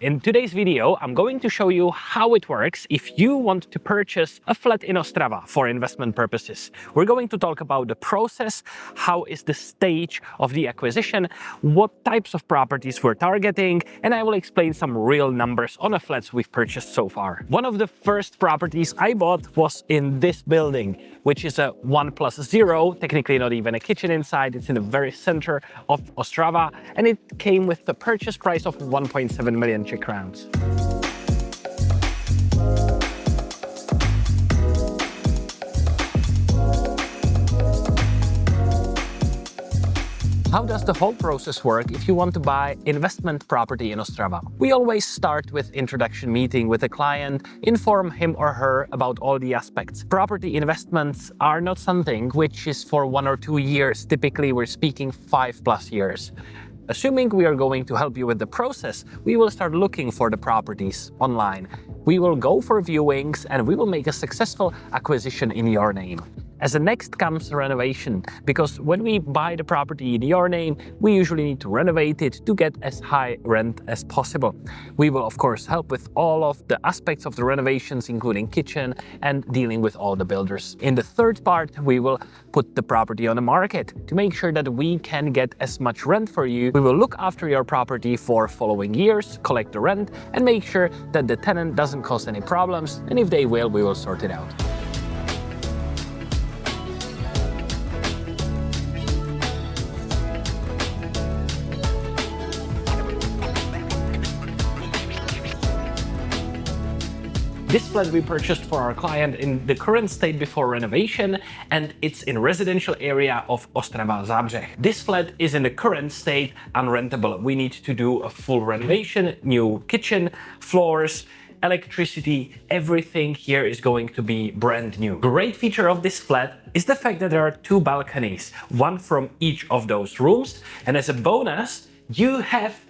In today's video, I'm going to show you how it works if you want to purchase a flat in Ostrava for investment purposes. We're going to talk about the process, how is the stage of the acquisition, what types of properties we're targeting, and I will explain some real numbers on the flats we've purchased so far. One of the first properties I bought was in this building, which is a 1+0, technically not even a kitchen inside. It's in the very center of Ostrava, and it came with the purchase price of 1.7 million Czech crowns. How does the whole process work if you want to buy investment property in Ostrava? We always start with introduction meeting with a client, inform him or her about all the aspects. Property investments are not something which is for 1 or 2 years. Typically, we're speaking 5+ years. Assuming we are going to help you with the process, we will start looking for the properties online. We will go for viewings and we will make a successful acquisition in your name. As a next comes renovation, because when we buy the property in your name, we usually need to renovate it to get as high rent as possible. We will of course help with all of the aspects of the renovations, including kitchen and dealing with all the builders. In the third part, we will put the property on the market to make sure that we can get as much rent for you. We will look after your property for following years, collect the rent, and make sure that the tenant doesn't cause any problems, and if they will, we will sort it out. This flat we purchased for our client in the current state before renovation, and it's in residential area of Ostrava Zábřeh. This flat is in the current state unrentable. We need to do a full renovation, new kitchen, floors, electricity, everything here is going to be brand new. Great feature of this flat is the fact that there are 2 balconies, one from each of those rooms, and as a bonus, you have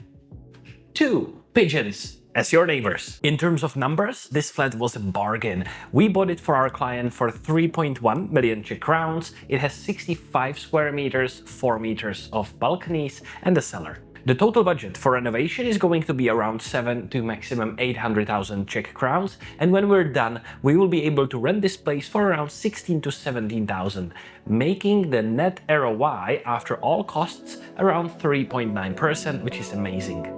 2 pigeons as your neighbors. In terms of numbers, this flat was a bargain. We bought it for our client for 3.1 million Czech crowns. It has 65 square meters, 4 meters of balconies and a cellar. The total budget for renovation is going to be around 7 to maximum 800,000 Czech crowns, and when we're done, we will be able to rent this place for around 16 to 17,000, making the net ROI after all costs around 3.9%, which is amazing.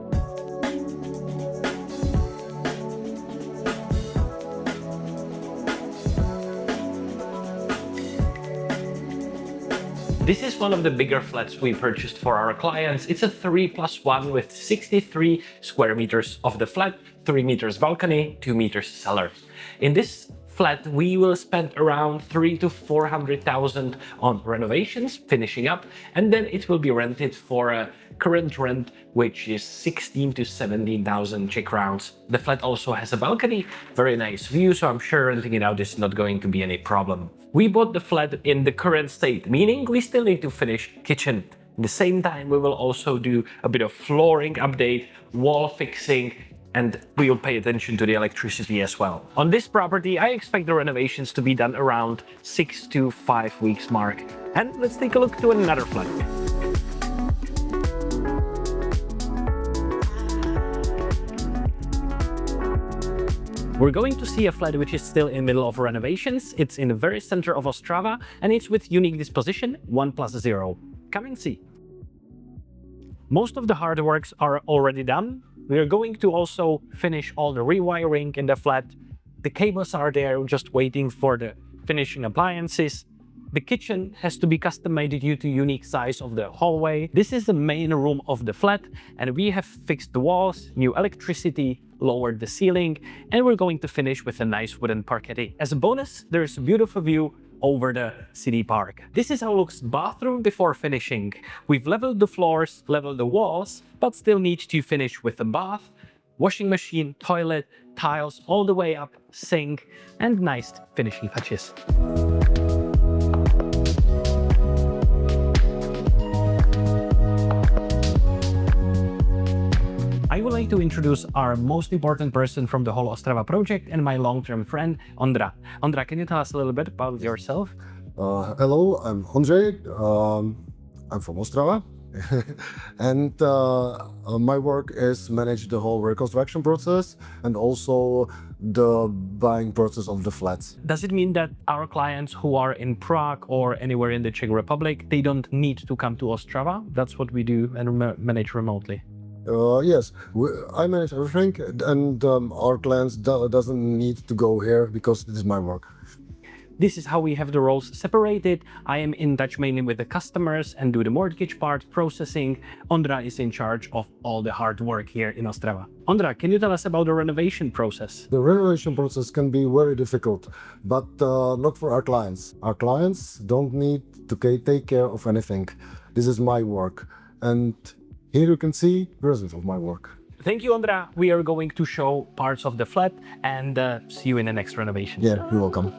This is one of the bigger flats we purchased for our clients. It's a 3+1 with 63 square meters of the flat, 3 meters balcony, 2 meters cellar. In this flat, we will spend around 300,000 to 400,000 on renovations, finishing up, and then it will be rented for a current rent, which is 16 to 17,000 Czech crowns. The flat also has a balcony, very nice view, so I'm sure renting it out is not going to be any problem. We bought the flat in the current state, meaning we still need to finish kitchen. At the same time, we will also do a bit of flooring update, wall fixing, and we will pay attention to the electricity as well. On this property, I expect the renovations to be done around 6 to 5 weeks mark. And let's take a look to another flat. We're going to see a flat which is still in the middle of renovations. It's in the very center of Ostrava, and it's with unique disposition, 1+0. Come and see. Most of the hard works are already done. We are going to also finish all the rewiring in the flat. The cables are there, just waiting for the finishing appliances. The kitchen has to be custom-made due to unique size of the hallway. This is the main room of the flat, and we have fixed the walls, new electricity, lowered the ceiling, and we're going to finish with a nice wooden parquet. As a bonus, there's a beautiful view over the city park. This is how it looks bathroom before finishing. We've leveled the floors, leveled the walls, but still need to finish with the bath, washing machine, toilet, tiles all the way up, sink, and nice finishing touches. I would like to introduce our most important person from the whole Ostrava project and my long-term friend, Ondra. Ondra, can you tell us a little bit about yourself? Hello, I'm Ondra. I'm from Ostrava. And my work is manage the whole reconstruction process and also the buying process of the flats. Does it mean that our clients who are in Prague or anywhere in the Czech Republic, they don't need to come to Ostrava? That's what we do and manage remotely. Yes, I manage everything, and our clients doesn't need to go here because it is my work. This is how we have the roles separated. I am in touch mainly with the customers and do the mortgage part, processing. Ondra is in charge of all the hard work here in Ostrava. Ondra, can you tell us about the renovation process? The renovation process can be very difficult, but not for our clients. Our clients don't need to take care of anything. This is my work, and here you can see the result of my work. Thank you, Ondra. We are going to show parts of the flat and see you in the next renovation. Yeah, you're welcome.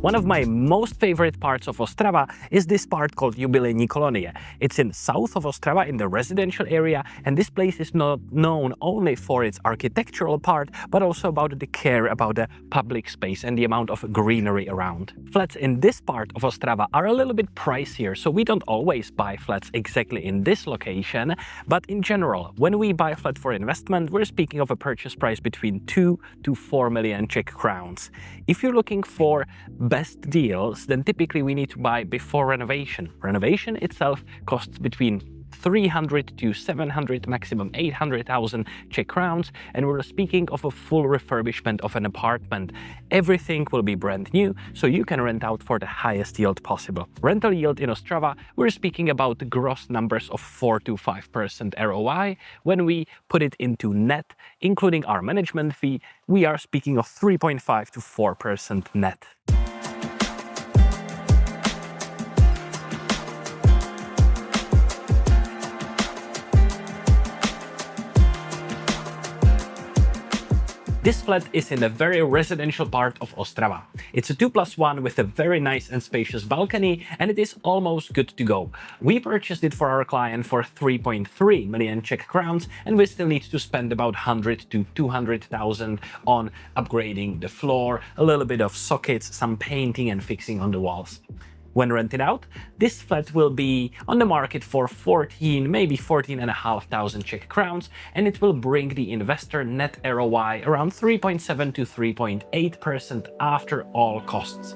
One of my most favorite parts of Ostrava is this part called Jubilejní kolonie. It's in south of Ostrava in the residential area, and this place is not known only for its architectural part, but also about the care about the public space and the amount of greenery around. Flats in this part of Ostrava are a little bit pricier, so we don't always buy flats exactly in this location, but in general, when we buy a flat for investment, we're speaking of a purchase price between 2 to 4 million Czech crowns. If you're looking for best deals, then typically we need to buy before renovation. Renovation itself costs between 300 to 700, maximum 800,000 Czech crowns, and we're speaking of a full refurbishment of an apartment. Everything will be brand new, so you can rent out for the highest yield possible. Rental yield in Ostrava, we're speaking about the gross numbers of 4 to 5% ROI. When we put it into net, including our management fee, we are speaking of 3.5 to 4% net. This flat is in a very residential part of Ostrava. It's a 2+1 with a very nice and spacious balcony, and it is almost good to go. We purchased it for our client for 3.3 million Czech crowns, and we still need to spend about 100 to 200,000 on upgrading the floor, a little bit of sockets, some painting and fixing on the walls. When rented out, this flat will be on the market for 14, maybe 14,500 Czech crowns, and it will bring the investor net ROI around 3.7 to 3.8% after all costs.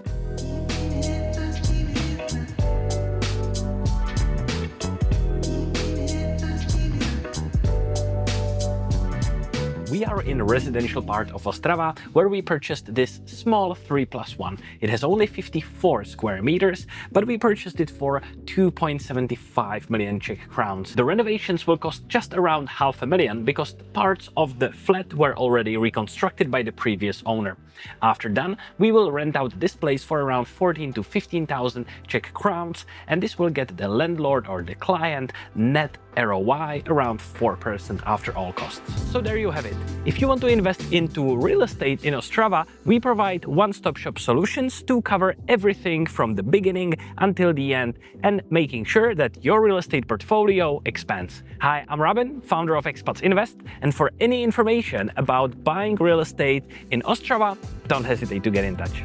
We are in a residential part of Ostrava where we purchased this small 3+1. It has only 54 square meters, but we purchased it for 2.75 million Czech crowns. The renovations will cost just around 500,000 because parts of the flat were already reconstructed by the previous owner. After done, we will rent out this place for around 14 to 15,000 Czech crowns, and this will get the landlord or the client net ROI around 4% after all costs. So there you have it. If you want to invest into real estate in Ostrava, we provide one-stop shop solutions to cover everything from the beginning until the end and making sure that your real estate portfolio expands. Hi, I'm Robin, founder of Expats Invest, and for any information about buying real estate in Ostrava, don't hesitate to get in touch.